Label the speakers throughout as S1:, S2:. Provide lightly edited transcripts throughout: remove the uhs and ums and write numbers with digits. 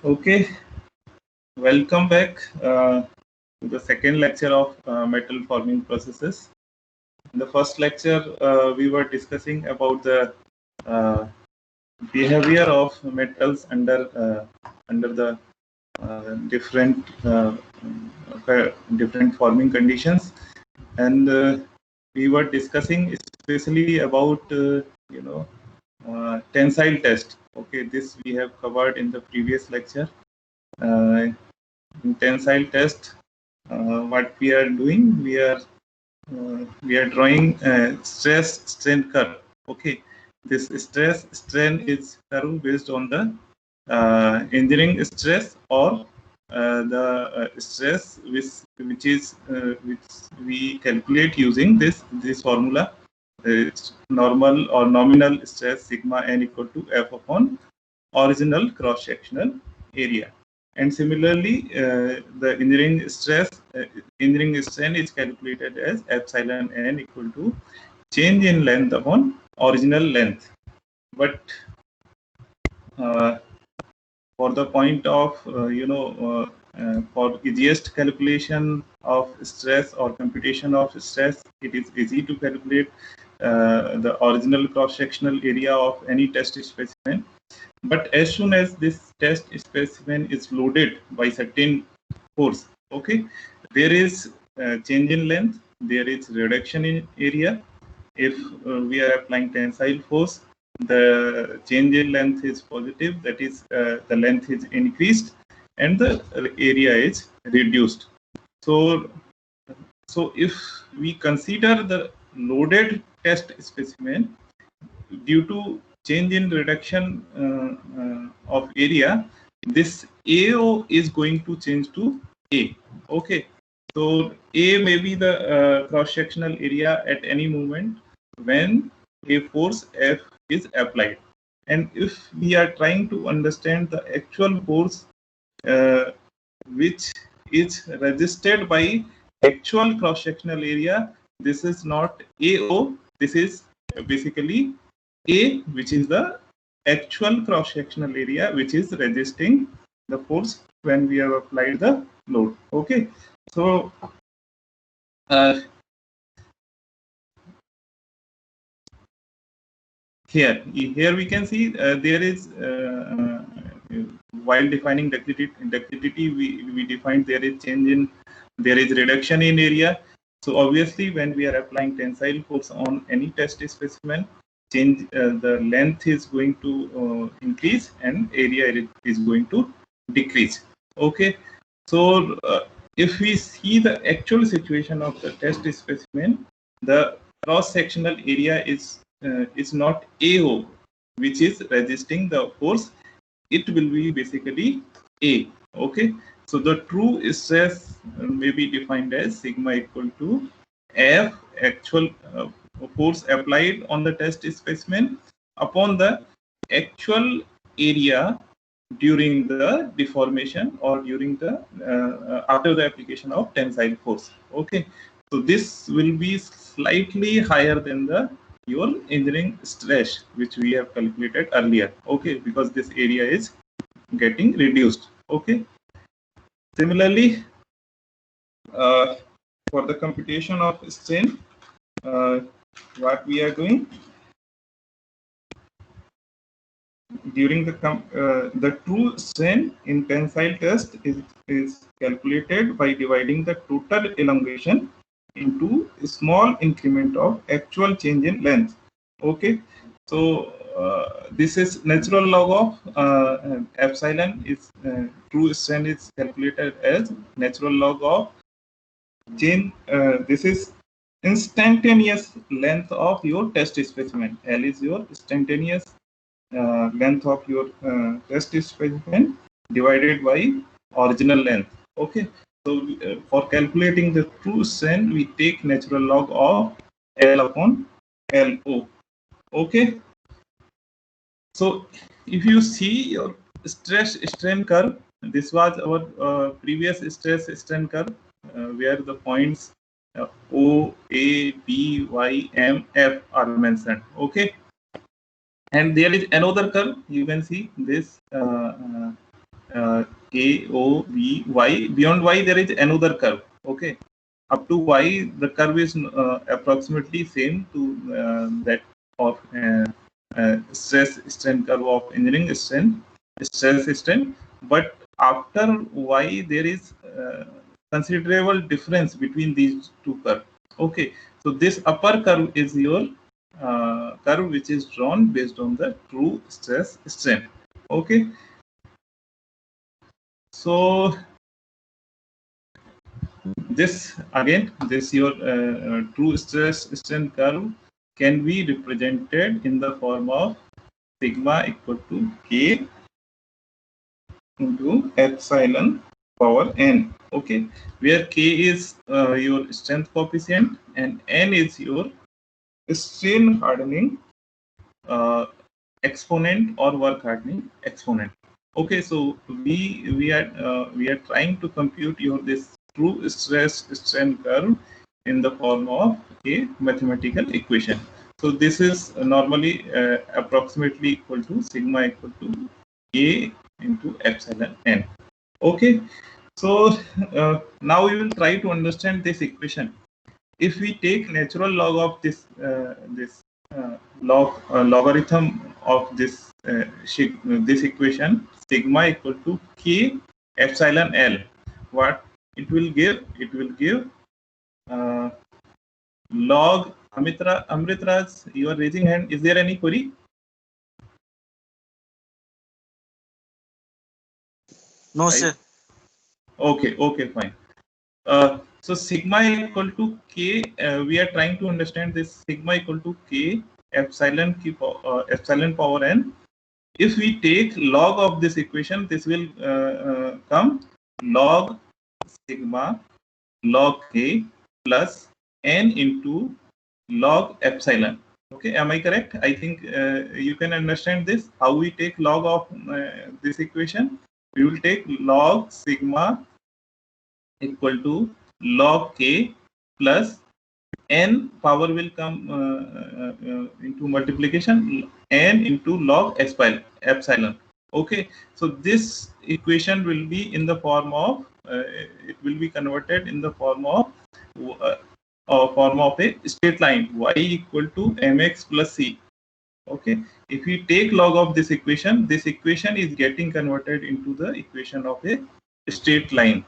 S1: Okay, welcome back to the second lecture of metal forming processes. In the first lecture, we were discussing about the uh, behavior of metals under the different different forming conditions, and we were discussing especially about tensile test. Okay, this we have covered in the previous lecture. In tensile test, what we are doing, we are drawing a stress strain curve. Okay, this stress strain is curve based on the engineering stress or the stress which we calculate using this formula. Normal or nominal stress sigma n equal to f upon original cross sectional area. And similarly, the engineering strain is calculated as epsilon n equal to change in length upon original length. But uh, for the point of for easiest calculation of stress or computation of stress, it is easy to calculate the original cross sectional area of any test specimen. But as soon as this test specimen is loaded by certain force, okay, there is change in length, there is reduction in area. If we are applying tensile force, the change in length is positive, that is, the length is increased and the area is reduced. So, if we consider the loaded test specimen, due to change in reduction of area, this AO is going to change to A. Okay, so A may be the cross-sectional area at any moment when a force F is applied. And if we are trying to understand the actual force uh, which is registered by actual cross-sectional area, this is not AO, this is basically A, which is the actual cross-sectional area which is resisting the force when we have applied the load. Okay, so here we can see there is while defining ductility, we defined there is reduction in area. So obviously, when we are applying tensile force on any test specimen, the length is going to increase and area is going to decrease. Okay, so if we see the actual situation of the test specimen, the cross sectional area is not AO, which is resisting the force. It will be basically A. Okay, so the true stress may be defined as sigma equal to F actual force applied on the test specimen upon the actual area during the deformation or during the after the application of tensile force. Okay, so this will be slightly higher than the your engineering stress which we have calculated earlier. Okay, because this area is getting reduced. Okay, similarly, for the computation of strain, what we are doing during the true strain in tensile test is calculated by dividing the total elongation into a small increment of actual change in length. Okay, so this is natural log of epsilon is true strain is calculated as natural log of change. This is instantaneous length of your test specimen. L is your instantaneous length of your test specimen divided by original length. Okay, so for calculating the true strain, we take natural log of L upon LO. Okay, so if you see your stress strain curve, this was our previous stress strain curve where the points O, A, B, Y, M, F are mentioned. Okay, and there is another curve. You can see this A, O, B, Y. Beyond Y there is another curve. Okay, up to Y the curve is approximately same to that of stress strain curve of engineering stress strain, but after Y there is considerable difference between these two curves. Okay, so this upper curve is your curve which is drawn based on the true stress strain. Okay, so this again, this your true stress strain curve can be represented in the form of sigma equal to K into epsilon power n. Okay, where K is your strength coefficient and n is your strain hardening exponent or work hardening exponent. Okay, so we are trying to compute your this true stress strain curve in the form of a mathematical equation. So this is normally approximately equal to sigma equal to A into epsilon n. Okay, so now we will try to understand this equation. If we take natural log of this logarithm of this this equation, sigma equal to K epsilon L, what it will give? It will give log Amritraj, you are raising hand. Is there any query?
S2: No, sir.
S1: Okay, fine. So sigma equal to K, we are trying to understand this sigma equal to K epsilon power n. If we take log of this equation, this will come log sigma log K plus n into log epsilon. Okay, am I correct? I think you can understand this. How we take log of this equation? We will take log sigma equal to log K plus n power will come into multiplication n into log epsilon. Okay, so this equation will be in the form of it will be converted in the form of a straight line y equal to mx plus c. Okay, if we take log of this equation is getting converted into the equation of a straight line.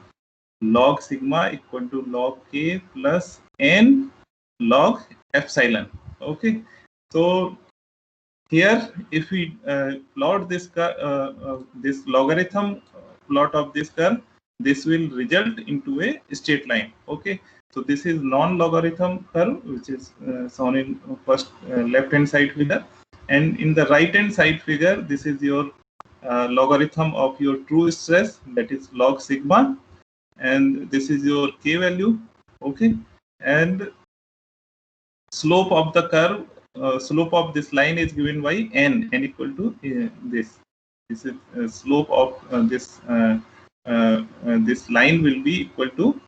S1: Log sigma equal to log K plus n log epsilon. Okay, so here if we plot this this logarithm plot of this curve, this will result into a straight line. Okay, so this is non-logarithm curve which is shown in first left hand side figure, and in the right hand side figure this is your logarithm of your true stress, that is log sigma, and this is your K value. Okay, and slope of the curve, slope of this line is given by n equal to this. This is slope of this line will be equal to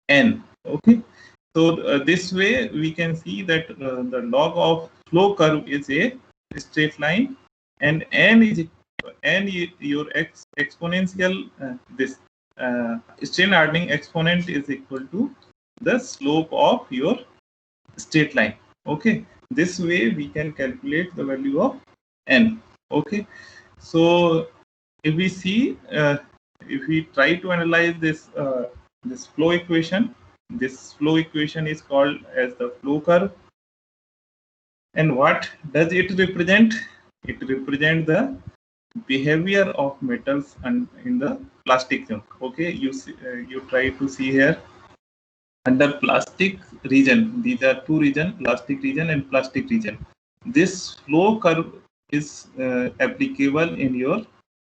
S1: n. Okay, so this way we can see that the log of flow curve is a straight line, and n is your exponential this strain hardening exponent is equal to the slope of your straight line. Okay, this way we can calculate the value of n. Okay, so if we see if we try to analyze this this flow equation, this flow equation is called as the flow curve, and what does it represent? It represents the behavior of metals and in the plastic zone. Okay, you see, you try to see here under plastic region. These are two regions, plastic region and plastic region. This flow curve is applicable in your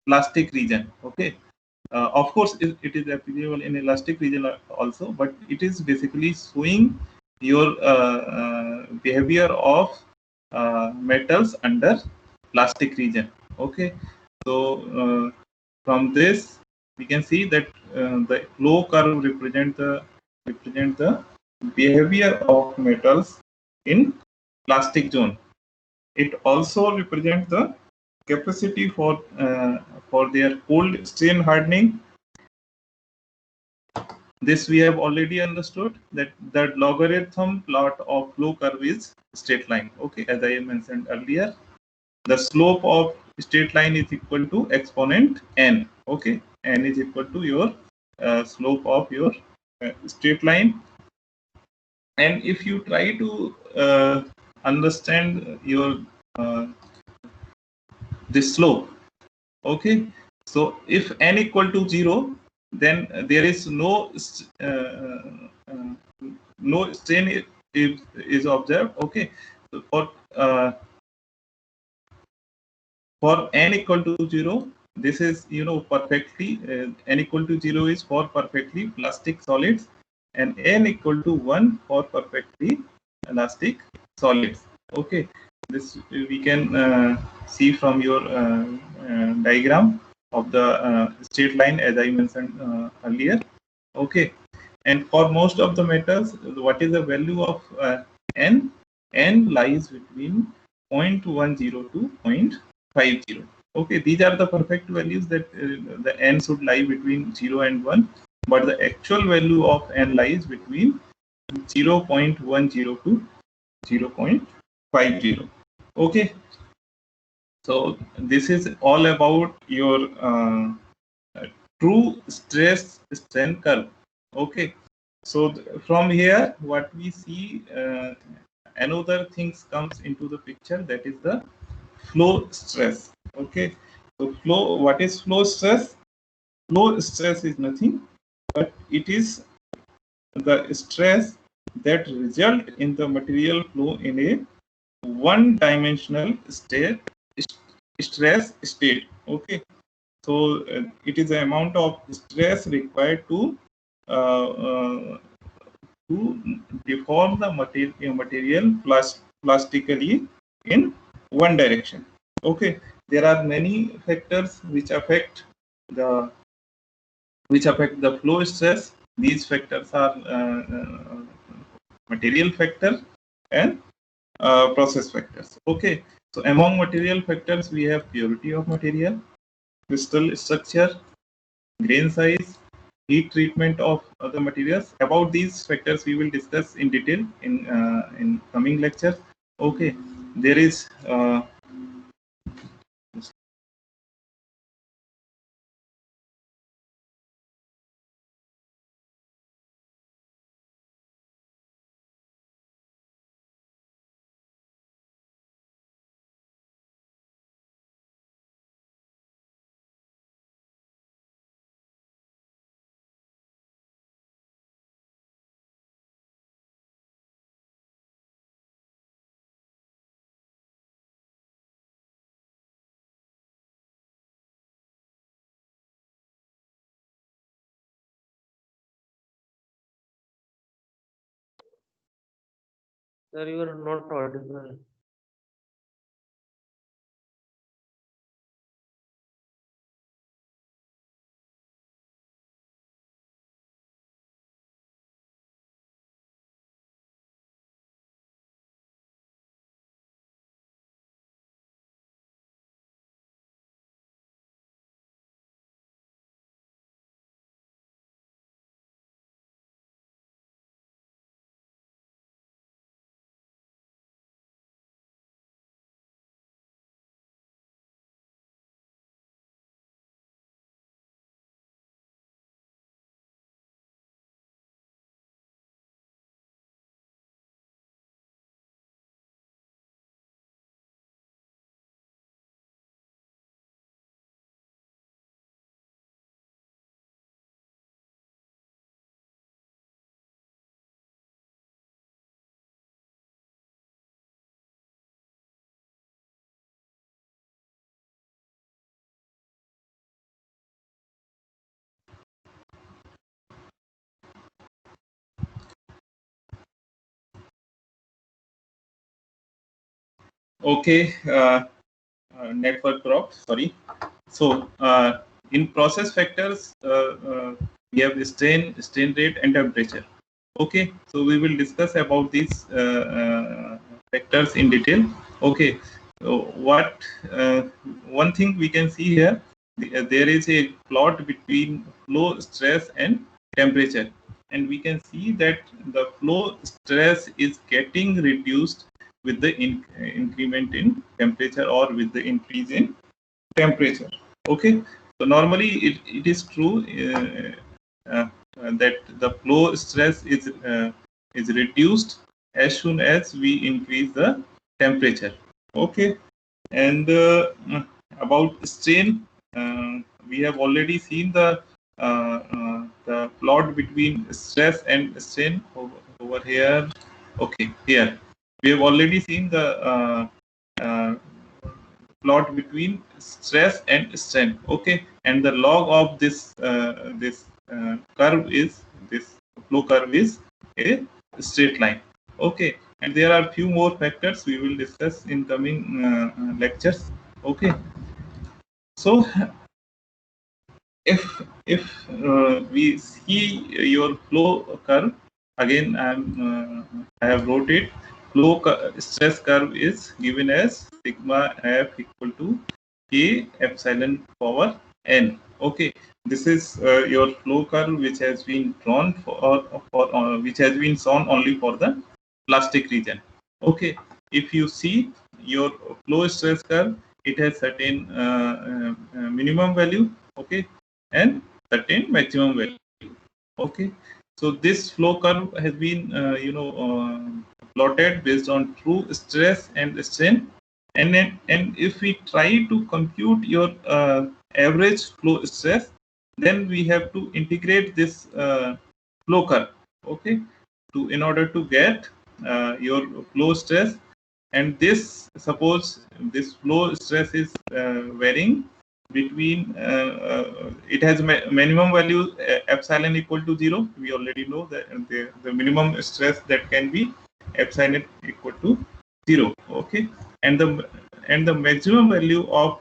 S1: plastic region. Okay, of course it is applicable in elastic region also, but it is basically showing your behavior of metals under plastic region. Okay, so from this we can see that the flow curve represent the behavior of metals in plastic zone. It also represents the capacity for their cold strain hardening. This we have already understood, that the logarithm plot of flow curve is straight line. Okay, as I mentioned earlier, the slope of straight line is equal to exponent n. Okay, n is equal to your slope of your straight line. And if you try to understand your this slope, okay, so if n equal to 0, then there is no no strain is observed. Okay, so for n equal to 0, this is perfectly n equal to 0 is for perfectly plastic solids, and n equal to 1 for perfectly elastic solids. Okay, this we can see from your diagram of the straight line, as I mentioned earlier. Okay, and for most of the metals, what is the value of n? N lies between 0.10 to 0.50. Okay, these are the perfect values that the n should lie between 0 and 1, but the actual value of n lies between 0.10 to 0.50. Okay, so this is all about your true stress strain curve. Okay, so from here what we see, another things comes into the picture, that is the flow stress. Okay, so what is flow stress? Flow stress is nothing but it is the stress that result in the material flow in a one dimensional stress state. Okay, so it is the amount of stress required to deform the material plastically in one direction. Okay, there are many factors which affect the flow stress. These factors are material factor and process factors. Okay, so among material factors we have purity of material, crystal structure, grain size, heat treatment of other materials. About these factors we will discuss in detail in coming lectures. Okay, there is
S2: Sir, you are not audible.
S1: okay. Network dropped. Sorry. So in process factors, we have strain rate, and temperature. Okay, so we will discuss about these factors in detail. Okay, one thing we can see here, there is a plot between flow stress and temperature, and we can see that the flow stress is getting reduced with the increment in temperature or with the increase in temperature. Okay, so normally it is true that the flow stress is reduced as soon as we increase the temperature. Okay, and about strain, we have already seen the plot between stress and strain over here. Okay, here we have already seen the plot between stress and strain. Okay, and the log of this curve is, this flow curve is a straight line. Okay, and there are few more factors we will discuss in coming lectures. Okay, so if we see your flow curve again, I have wrote it. Flow stress curve is given as sigma f equal to k epsilon power n. Okay, this is your flow curve which has been drawn for which has been shown only for the plastic region. Okay, if you see your flow stress curve, it has certain minimum value. Okay, and certain maximum value. Okay, so this flow curve has been plotted based on true stress and strain, and if we try to compute your average flow stress, then we have to integrate this flow curve. Okay, to in order to get your flow stress, and this, suppose this flow stress is varying between it has minimum value epsilon equal to 0. We already know that the minimum stress that can be epsilon equal to 0. Okay, and the maximum value of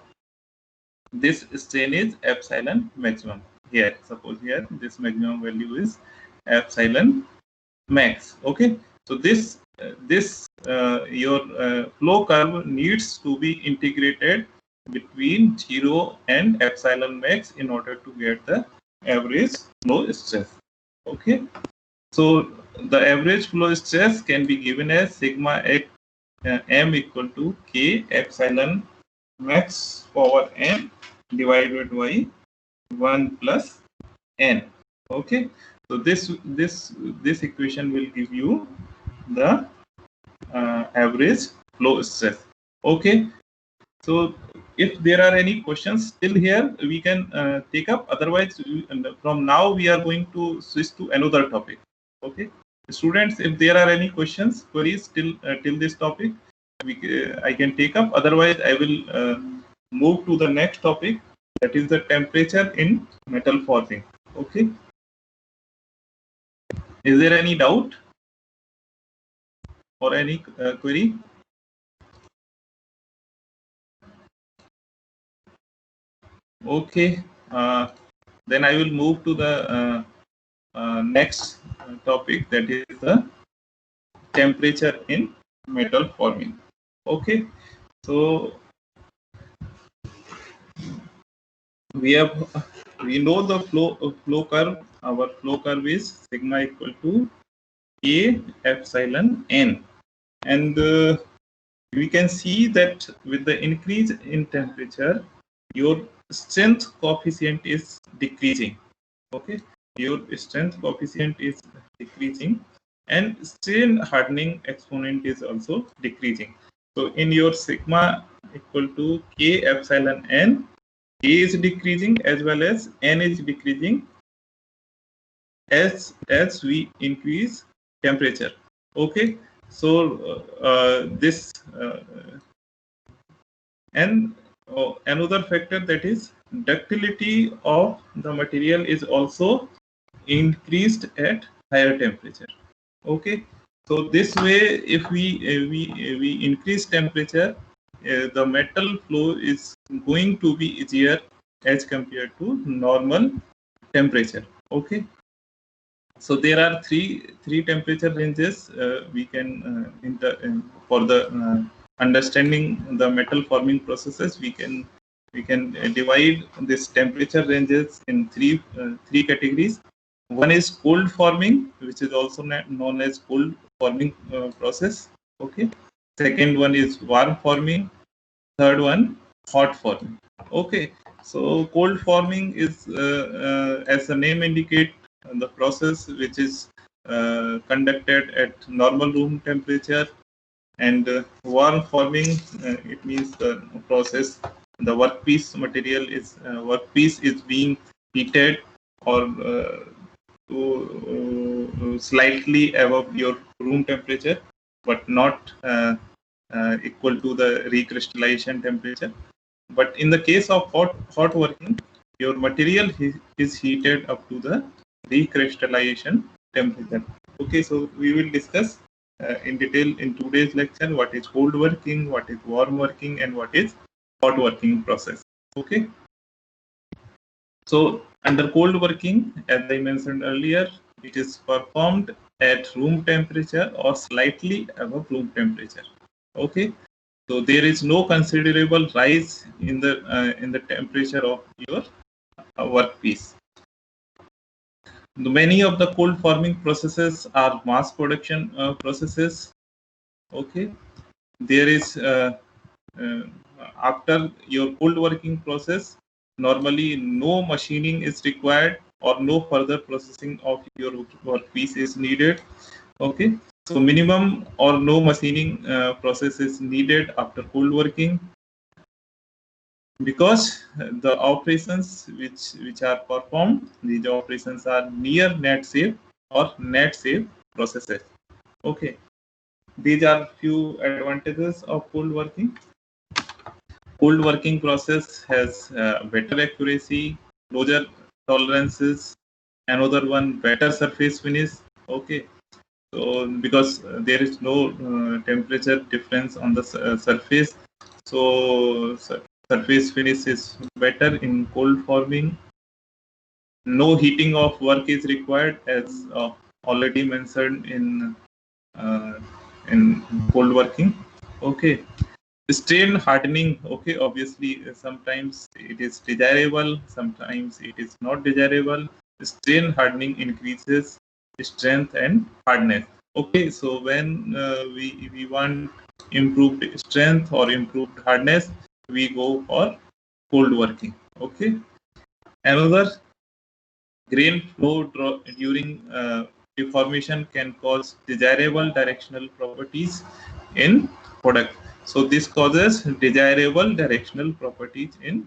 S1: this strain is epsilon maximum. Here, suppose here this maximum value is epsilon max. Okay, so this your flow curve needs to be integrated between 0 and epsilon max in order to get the average flow stress. Okay, so the average flow stress can be given as sigma x m equal to k epsilon max power n divided by 1 plus n. Okay, so this equation will give you the average flow stress. Okay, so if there are any questions still here, we can take up. Otherwise, from now we are going to switch to another topic. Okay, students, if there are any questions, queries till this topic, I can take up. Otherwise, I will move to the next topic, that is the temperature in metal forging. Okay, is there any doubt or any query? Okay, then I will move to the next topic, that is the temperature in metal forming. Okay, so we know the flow curve. Our flow curve is sigma equal to k epsilon n, and we can see that with the increase in temperature, your strength coefficient is decreasing. Okay, your strength coefficient is decreasing, and strain hardening exponent is also decreasing. So in your sigma equal to k epsilon n, k is decreasing as well as n is decreasing as we increase temperature. Okay, so this and another factor, that is ductility of the material, is also increased at higher temperature. Okay, so this way, if we increase temperature, the metal flow is going to be easier as compared to normal temperature. Okay, so there are three temperature ranges we can for the understanding the metal forming processes, we can divide this temperature ranges in three categories. One is cold forming, which is also known as cold forming process. Okay. Second one is warm forming. Third one, hot forming. Okay. So cold forming is, as the name indicate, the process which is conducted at normal room temperature. And warm forming, it means the process, the workpiece material is workpiece is being heated or slightly above your room temperature, but not equal to the recrystallization temperature. But in the case of hot working, your material is heated up to the recrystallization temperature. Okay, so we will discuss in detail in today's lecture what is cold working, what is warm working, and what is hot working process. Okay. So under cold working, as I mentioned earlier, it is performed at room temperature or slightly above room temperature. Okay. So there is no considerable rise in the temperature of your workpiece. Many of the cold forming processes are mass production processes. Okay, there is after your cold working process, normally no machining is required or no further processing of your workpiece is needed. Okay, so minimum or no machining process is needed after cold working, because the operations which are performed, these operations are near net safe or net safe processes. Okay, these are few advantages of cold working. Cold working process has better accuracy, closure tolerances. Another one, better surface finish. Okay, so because there is no temperature difference on the surface, so surface finish is better in cold forming. No heating of work is required, as already mentioned uh, in cold working. Okay. Strain hardening. Okay, obviously sometimes it is desirable, sometimes it is not desirable. Strain hardening increases strength and hardness. Okay, so when we want improved strength or improved hardness, we go for cold working. Okay, another, grain flow during deformation can cause desirable directional properties in product. So this causes desirable directional properties in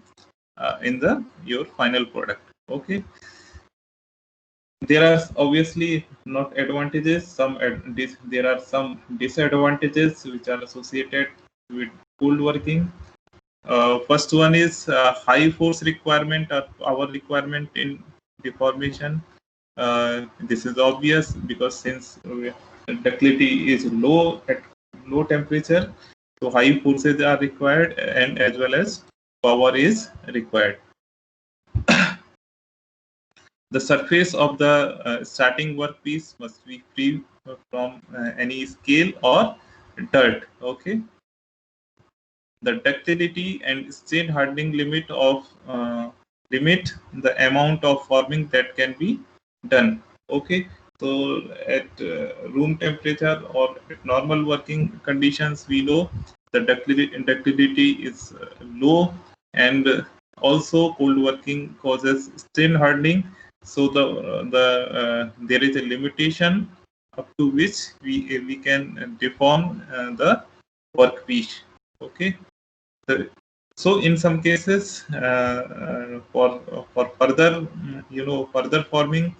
S1: the your final product. Okay, there are obviously not advantages. There are some disadvantages which are associated with cold working. First one is high force requirement or power requirement in deformation. This is obvious because since ductility is low at low temperature, so high forces are required and as well as power is required. The surface of the starting workpiece must be free from any scale or dirt. Okay. The ductility and strain hardening limit the amount of forming that can be done. Okay, so at room temperature or at normal working conditions, we know the ductility is low, and also cold working causes strain hardening. So there is a limitation up to which we can deform the workpiece. Okay. So in some cases, for further further forming,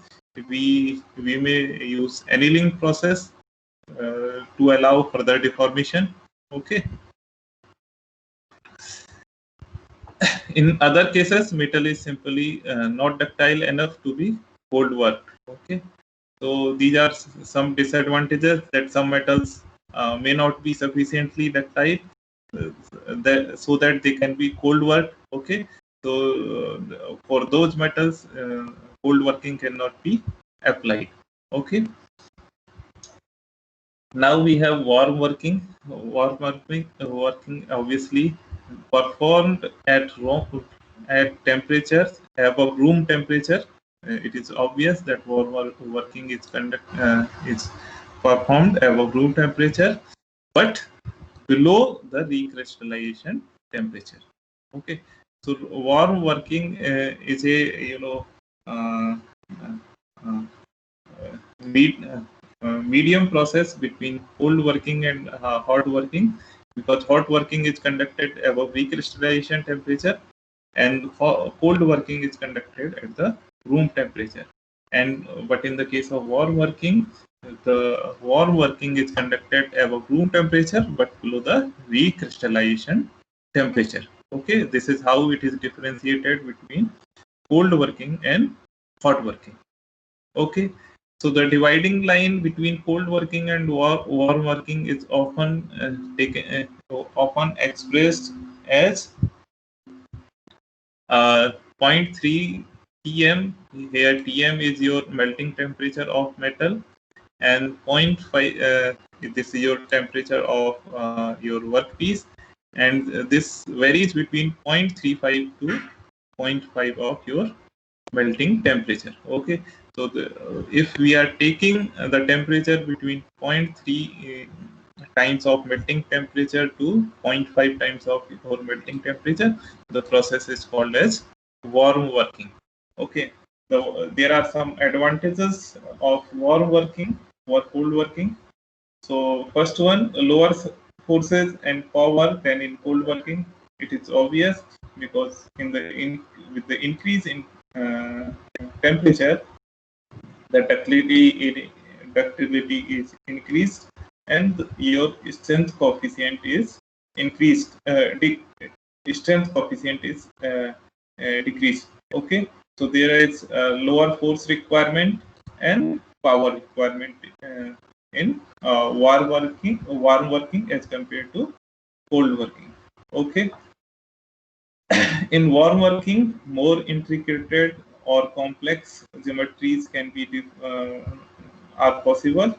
S1: we may use annealing process to allow further deformation. Okay. In other cases, metal is simply not ductile enough to be cold worked. Okay. So these are some disadvantages, that some metals may not be sufficiently ductile so that they can be cold worked. Okay, so for those metals, cold working cannot be applied. Okay, Now we have warm working. Working obviously performed at temperatures above room temperature. It is obvious that working is performed above room temperature, but below the recrystallization temperature. Okay, so warm working is a uh, uh, medium process between cold working and hot working, because hot working is conducted above recrystallization temperature and cold working is conducted at the room temperature. And but in the case of warm working, the warm working is conducted above room temperature but below the recrystallization temperature. Okay, this is how it is differentiated between cold working and hot working. Okay, so the dividing line between cold working and warm working is often expressed as 0.3 Tm. Here Tm is your melting temperature of metal, and 0.5 this is your temperature of your workpiece, and this varies between 0.35 to 0.5 of your melting temperature. Okay, so if we are taking the temperature between 0.3 times of melting temperature to 0.5 times of your melting temperature, the process is called as warm working. Okay, so there are some advantages of warm working or cold working. So first one, lower forces and power than in cold working. It is obvious because with the increase in temperature, the ductility is increased and your strength coefficient is increased. Strength coefficient is decreased. Okay, so there is lower force requirement and power requirement in warm working as compared to cold working. Okay, in warm working, more intricate or complex geometries are possible.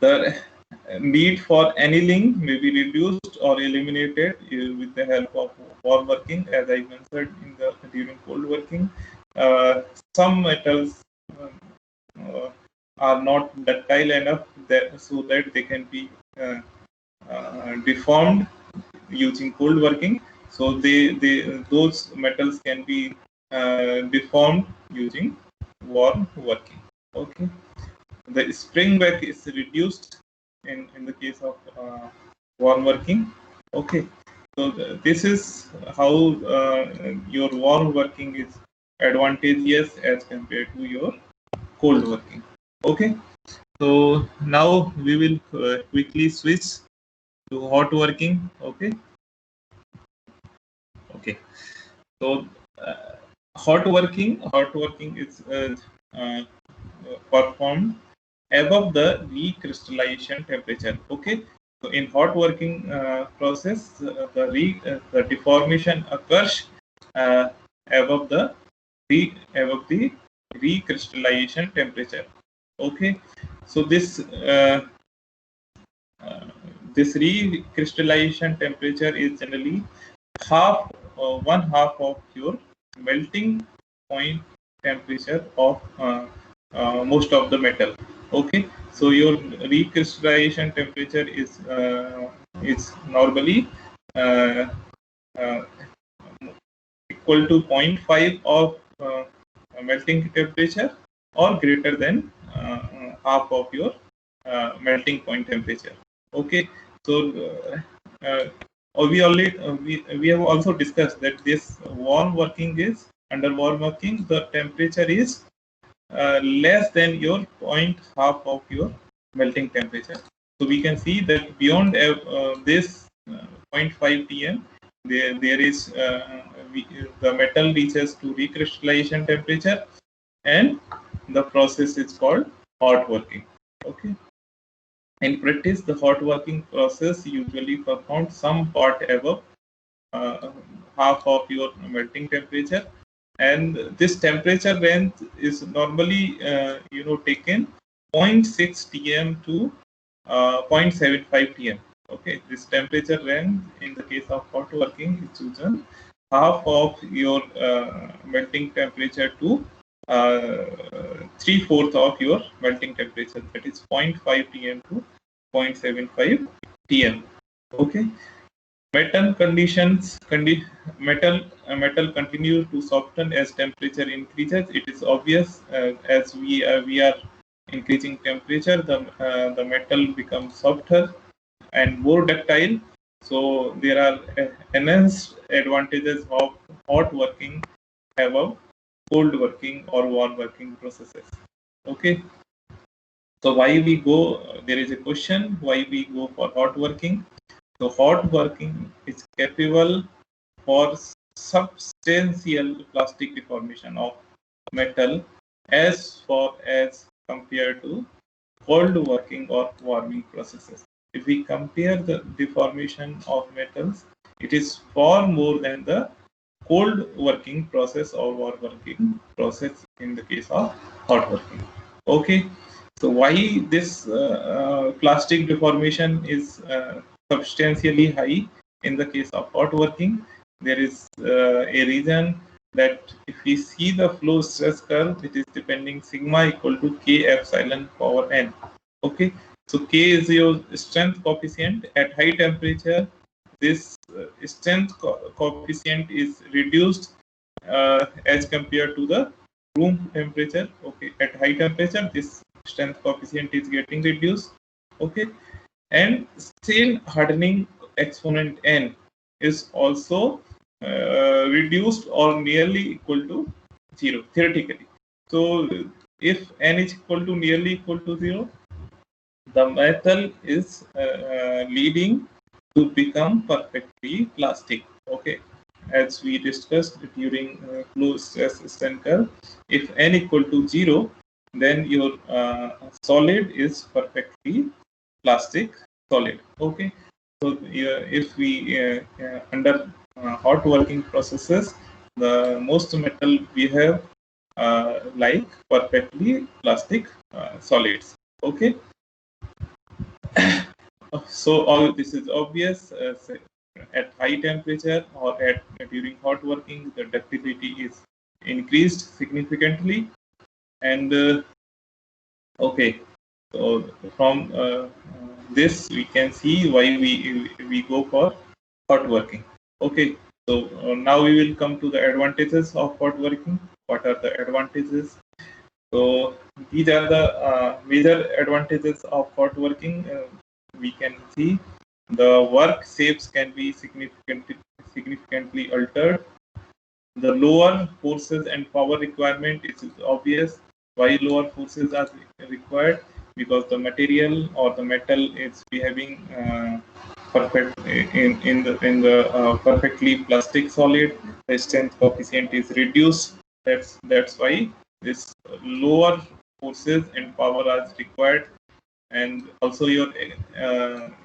S1: The need for annealing may be reduced or eliminated with the help of warm working, as I mentioned during cold working. Some metals are not ductile enough so that they can be deformed using cold working. So those metals can be deformed using warm working. Okay, the spring back is reduced in the case of warm working. Okay, so this is how your warm working is advantageous as compared to your cold working. Okay, so now we will quickly switch to hot working. Okay, so hot working is performed above the recrystallization temperature. Okay, so in hot working process, the deformation occurs uh, above the recrystallization temperature. Okay, so this recrystallization temperature is generally one half of your melting point temperature of most of the metal. Okay, so your recrystallization temperature is normally uh, uh, equal to 0.5 of melting temperature or greater than half of your melting point temperature. Okay, so we have also discussed that this warm working is under warm working the temperature is less than your point half of your melting temperature. So we can see that beyond this 0.5 Tm, there is the metal reaches to recrystallization temperature, and the process is called hot working. Okay. In practice, the hot working process usually performs some part above uh, half of your melting temperature, and this temperature range is normally taken 0.6 tm to 0.75 tm. Okay, this temperature range in the case of hot working is chosen half of your melting temperature to 3/4 of your melting temperature, that is 0.5 tm to 0.75 tm. Okay, metal metal continues to soften as temperature increases. It is obvious, as we are increasing temperature, the metal becomes softer and more ductile. So there are enhanced advantages of hot working above cold working or warm working processes. Okay, so why we go, there is a question why we go for hot working. So hot working is capable for substantial plastic deformation of metal as far as compared to cold working or warming processes. If we compare the deformation of metals, it is far more than the cold working process or warm working process in the case of hot working. Okay, so why this plastic deformation is substantially high in the case of hot working? There is a reason that if we see the flow stress curve, it is depending sigma equal to k epsilon power n. Okay, so k is your strength coefficient. At high temperature, this strength coefficient is reduced as compared to the room temperature. Okay, at high temperature, this strength coefficient is getting reduced. Okay, and strain hardening exponent n is also reduced or nearly equal to 0 theoretically. So if n is equal to nearly equal to 0, the metal is leading to become perfectly plastic. Okay, as we discussed during flow stress strain curve, if n equal to 0, then your solid is perfectly plastic solid. Okay, so if we under hot working processes, the most metal we have like perfectly plastic solids. Okay, so all this is obvious. At high temperature or at during hot working, the ductility is increased significantly. And okay, so from this we can see why we go for hot working. Okay, so now we will come to the advantages of hot working. What are the advantages? So these are the major advantages of hot working. We can see the work shapes can be significantly altered. The lower forces and power requirement is obvious. Why lower forces are required? Because the material or the metal is behaving perfect in the perfectly plastic solid. The strength coefficient is reduced. That's why this lower forces and power are required, and also your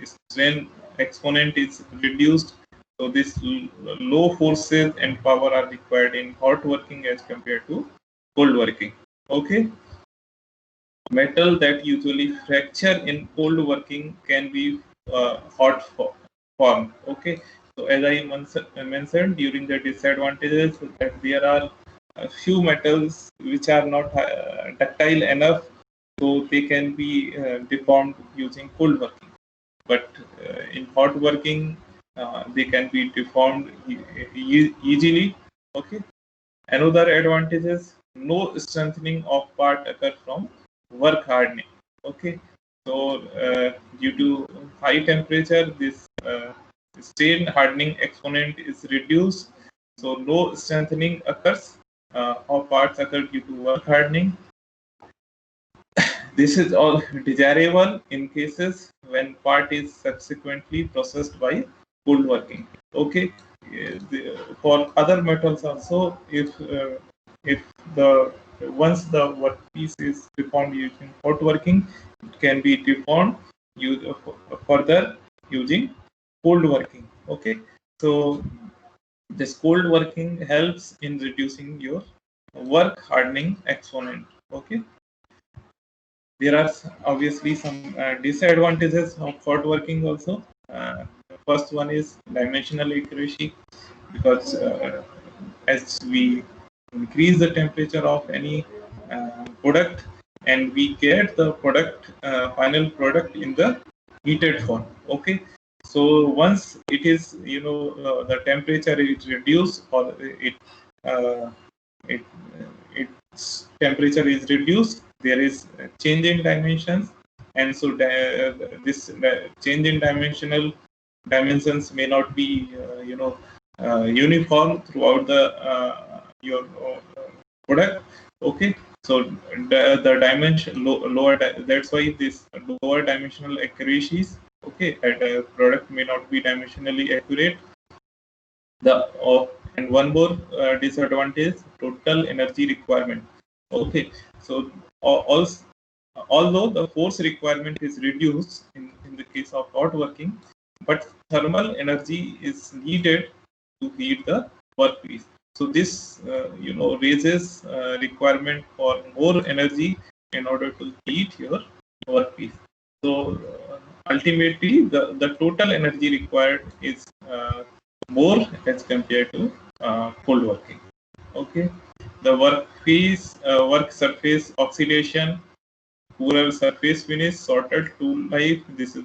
S1: strain exponent is reduced. So this low forces and power are required in hot working as compared to cold working. Okay, metal that usually fracture in cold working can be hot form. Okay, so as I mentioned during the disadvantages, that there are a few metals which are not ductile enough, so they can be deformed using cold working. But in hot working, they can be deformed easily. Okay. Another advantage is no strengthening of part occur from work hardening. Okay. So due to high temperature, this strain hardening exponent is reduced. So no strengthening occurs of parts occur due to work hardening. This is all desirable in cases when part is subsequently processed by cold working. Okay, for other metals also, if the once the workpiece is deformed using hot working, it can be deformed further using cold working. Okay, so this cold working helps in reducing your work hardening exponent. Okay. There are obviously some disadvantages of hot working also. First one is dimensional accuracy, because as we increase the temperature of any product, and we get the product final product in the heated form. Okay, so once it is, the temperature is reduced, or uh, it its temperature is reduced, there is a change in dimensions, and so this change in dimensions may not be uniform throughout the your product. Okay, so the dimension lower, that's why this lower dimensional accuracies, okay, at a product may not be dimensionally accurate. And one more disadvantage, total energy requirement. Okay, so also, although the force requirement is reduced in the case of hot working, but thermal energy is needed to heat the workpiece. So this raises requirement for more energy in order to heat your workpiece. So ultimately, the total energy required is more as compared to cold working. Okay, the work surface oxidation, poorer surface finish, shorter tool life. These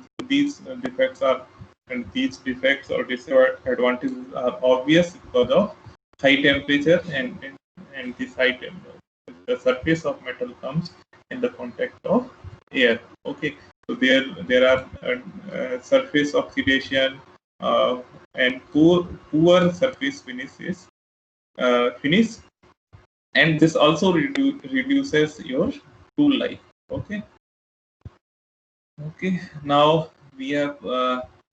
S1: defects are, and these defects or disadvantages are obvious because of high temperature, and this high temperature, the surface of metal comes in the contact of air. Okay, so there are surface oxidation and poor surface finish, and this also reduces your tool life. Okay. Okay, now we have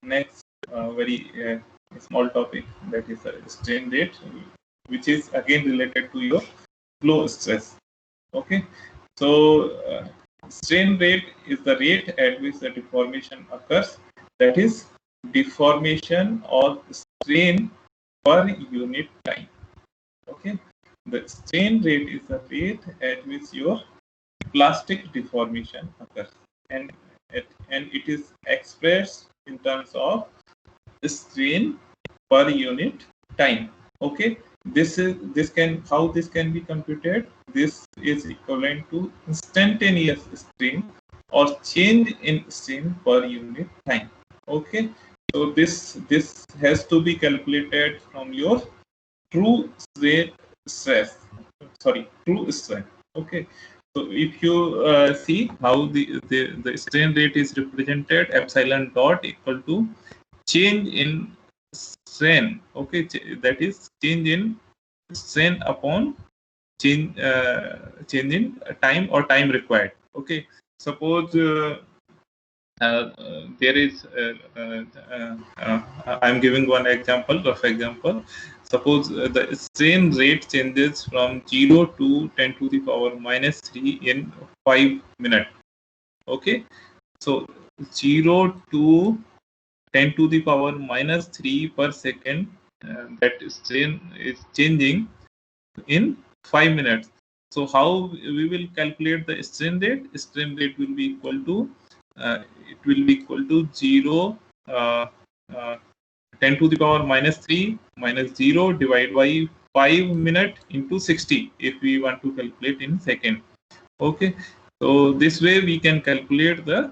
S1: next very small topic, that is strain rate, which is again related to your flow stress. Okay, so strain rate is the rate at which the deformation occurs, that is deformation or strain per unit time. Okay, the strain rate is the rate at which your plastic deformation occurs, and it is expressed in terms of strain per unit time. Okay, this can be computed. This is equivalent to instantaneous strain or change in strain per unit time. Okay, so this has to be calculated from your true stress. True strength. Okay, so if you see how the strain rate is represented, epsilon dot equal to change in strain. Okay, that is change in strain upon change in time or time required. Okay, suppose there is I'm giving one example, rough example. Suppose the strain rate changes from 0 to 10 to the power minus 3 in 5 minutes. Okay, so 0 to 10 to the power minus 3 per second, that strain is changing in 5 minutes. So how we will calculate the strain rate? Strain rate will be equal to it will be equal to 0 10 to the power minus 3 minus 0 divided by 5 minute into 60 if we want to calculate in second. Okay, so this way we can calculate the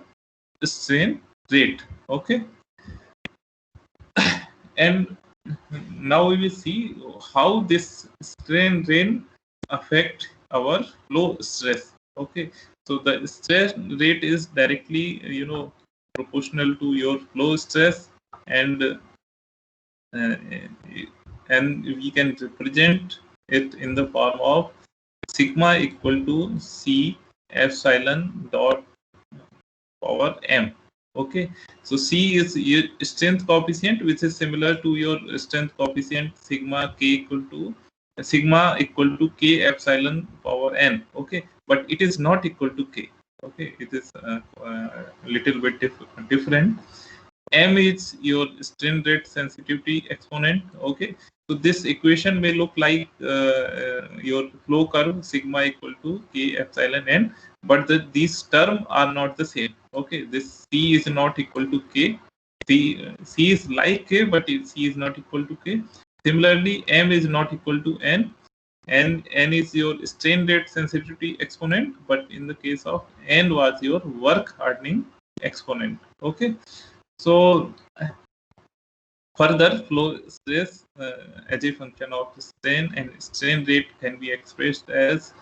S1: strain rate. Okay, and now we will see how this strain rate affect our flow stress. Okay, so the stress rate is directly proportional to your flow stress, and we can represent it in the form of sigma equal to C epsilon dot power m. Okay, so C is your strength coefficient, which is similar to your strength coefficient sigma equal to K epsilon power n. Okay, but it is not equal to K. Okay, it is a little bit different. M is your strain rate sensitivity exponent. Okay, so this equation may look like your flow curve sigma equal to K epsilon n, but these terms are not the same. Okay, this C is not equal to K. C is like K, but C is not equal to K. Similarly, M is not equal to N. N is your strain rate sensitivity exponent, but in the case of N was your work hardening exponent. Okay, so further, flow stress as a function of strain and strain rate can be expressed as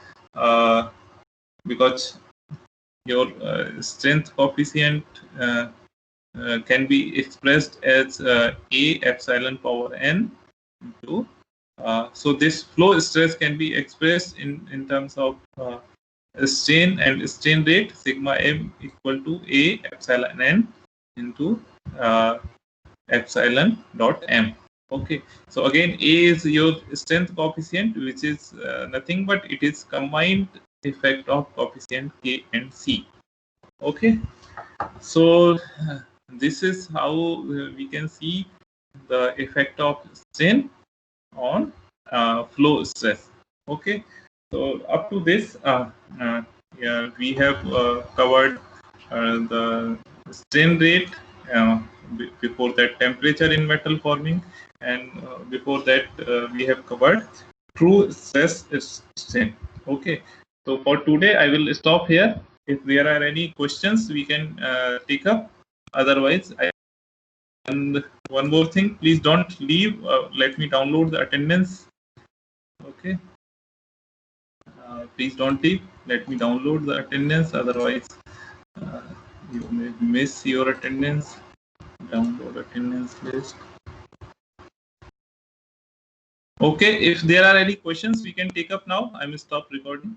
S1: because your strength coefficient can be expressed as A epsilon power n into so this flow stress can be expressed in terms of strain and strain rate sigma m equal to A epsilon n into epsilon dot m. Okay, so again A is your strength coefficient, which is nothing but it is combined effect of coefficient K and C. Okay, so this is how we can see the effect of strain on flow stress. Okay, so up to this yeah, we have covered the strain rate, before that temperature in metal forming, and before that we have covered true stress strain. Okay, so for today I will stop here. If there are any questions we can take up, otherwise and one more thing, please don't leave, let me download the attendance. Okay, please don't leave, let me download the attendance, otherwise uh, you may miss your attendance. Download attendance list. Okay, if there are any questions we can take up now. I will stop recording.